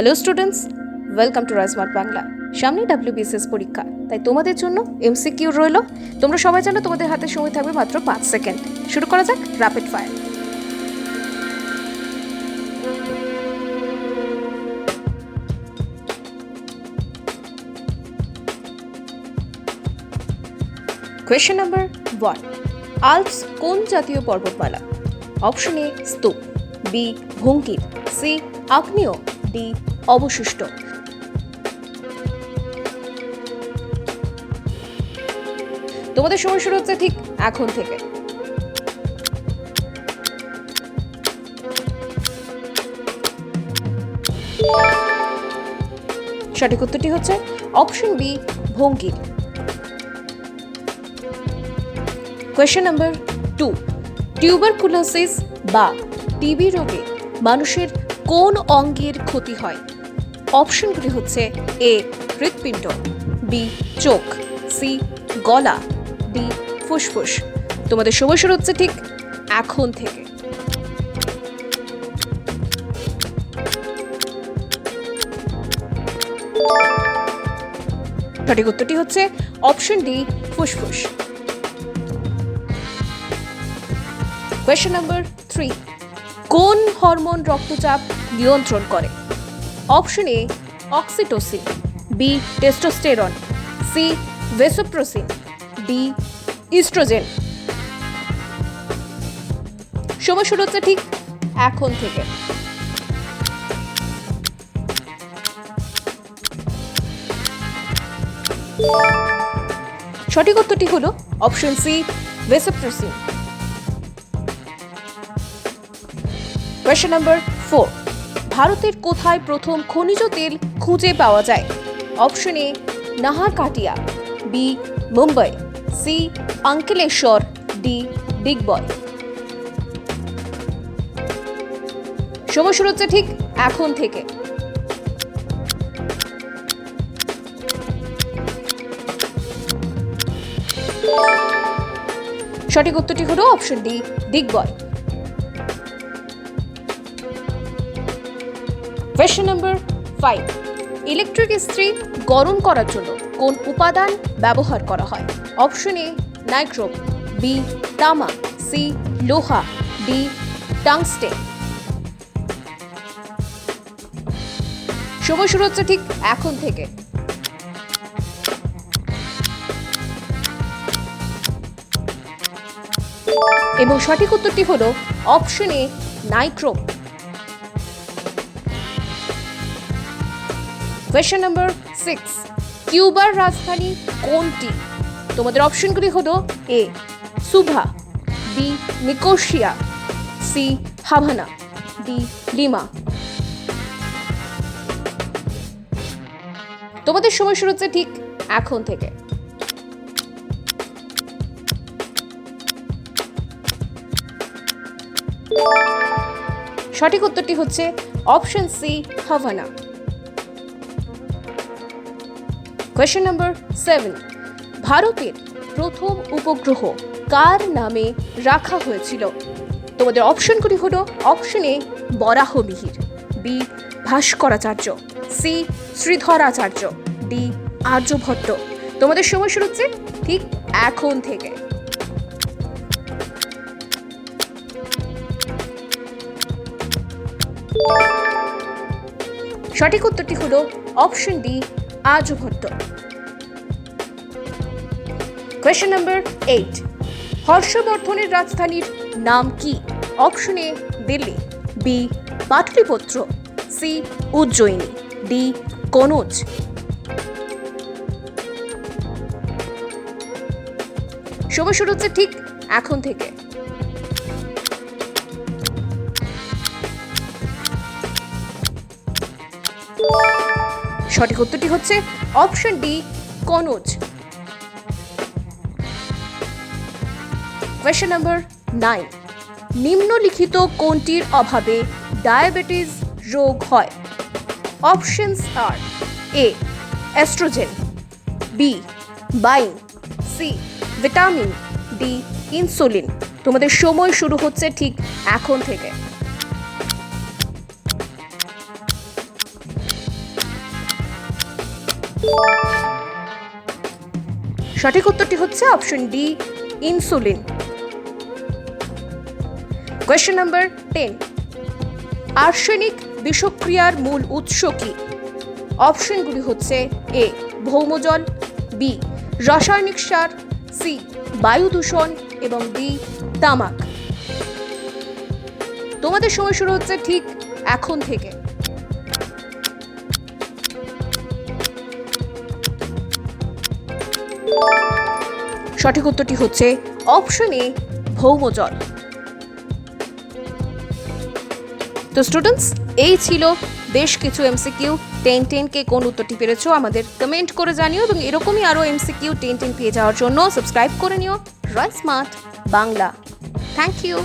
Hello students, welcome to RICEsmart Bangla. সামনে wbcs পরীক্ষা, তাই তোমাদের জন্য এমসিকিউ রইল। তোমরা সবাই জানো তোমাদের হাতে সময় থাকবে মাত্র 5 সেকেন্ড। শুরু করা যাক rapid fire. Question number 1, Alps কোন জাতীয় পর্বতমালা? অপশন এ স্তূপ, বি ভঙ্কির, সি আগ্নেয়, ডি অবশিষ্ট। তোমাদের সময় শুরু হচ্ছে ঠিক এখন থেকে। সঠিক উত্তরটি হচ্ছে অপশন বি ভঙ্কির। কোয়েশ্চেন নাম্বার 2, টিউবারকুলোসিস বা টিবি রোগে মানুষের কোন অঙ্গের ক্ষতি হয়? অপশনগুলি হচ্ছে এ হৃৎপিণ্ড, বি চোখ, সি গলা, ডি ফুসফুস। তোমাদের সময় শুরু হচ্ছে ঠিক এখন থেকে। সঠিক উত্তরটি হচ্ছে অপশন ডি ফুসফুস। কোয়েশ্চেন নাম্বার 3, কোন হরমোন রক্তচাপ নিয়ন্ত্রণ করে? Option A oxytocin, B testosterone, C vasopressin, D oestrogen. সময় শুরু হচ্ছে ঠিক এখন থেকে। সঠিক উত্তরটি হলো option C vasopressin. Question number 4, ভারতের কোথায় প্রথম খনিজ তেল খুঁজে পাওয়া যায়? Option A Naharkatia, B Mumbai, C Ankleshwar, D Digboi. সময় শুরু হচ্ছে ঠিক এখন থেকে। সঠিক উত্তরটি হলো option D Digboi. Question number 5, electric ইস্ত্রি গরম করার জন্য কোন উপাদান ব্যবহার করা হয়? অপশন এ নাইট্রোম, বি তামা, সি লোহা, ডি টাংস্টেন। সময় শুরু হচ্ছে ঠিক এখন থেকে। এবং সঠিক উত্তরটি হলো অপশন এ নাইট্রোম। কোয়েশ্চেন নাম্বার 6, কিউবার রাজধানী কোনটি? তোমাদের অপশনগুলি হলো A Suva, B Nicosia, C Havana, D Lima. তোমাদের সময় শুরু হচ্ছে ঠিক এখন থেকে। সঠিক উত্তরটি হচ্ছে option C Havana. Question number 7, ভারতের প্রথম উপগ্রহ কার নামে রাখা হয়েছিল? তোমাদের অপশনগুলি হলো option A Varahamihira, B Bhaskaracharya, C Sridharacharya, D Aryabhata. তোমাদের সময় শুরু হচ্ছে ঠিক এখন থেকে। সঠিক উত্তরটি হলো option D Aryabhatta. Question number 8, হর্ষবর্ধনের রাজধানীর নাম কি? Option A Delhi, B Pataliputra, C Ujjayini, D Kannauj. সময় শুরু হচ্ছে ঠিক এখন থেকে। সঠিক উত্তরটি হচ্ছে option D Kannauj. Question number 9, নিম্নলিখিত কোনটির অভাবে ডায়াবেটিস রোগ হয়? অপশনস আর এ এস্ট্রোজেন, বি বাইন, সি ভিটামিন, ডি ইনসুলিন। তোমাদের সময় শুরু হচ্ছে ঠিক এখন থেকে। সঠিক উত্তরটি হচ্ছে option D, insulin. Question number 10, arsenic বিষক্রিয়ার মূল উৎস কি? অপশনগুলি হচ্ছে এ ভৌমজল, বি রাসায়নিক সার, সি বায়ু দূষণ এবং ডি তামাক। তোমাদের সময় শুরু হচ্ছে ঠিক এখন থেকে। সঠিক উত্তরটি হচ্ছে অপশন এ ভৌমজল। তো স্টুডেন্টস, এই ছিল বেশ কিছু এমসিকিউ। 10 কে কোন উত্তরটি পেরেছো আমাদের কমেন্ট করে জানিও, এবং এরকমই আরো এমসিকিউ 10 পেয়ে যাওয়ার জন্য সাবস্ক্রাইব করে নিও Rise Smart Bangla. Thank you.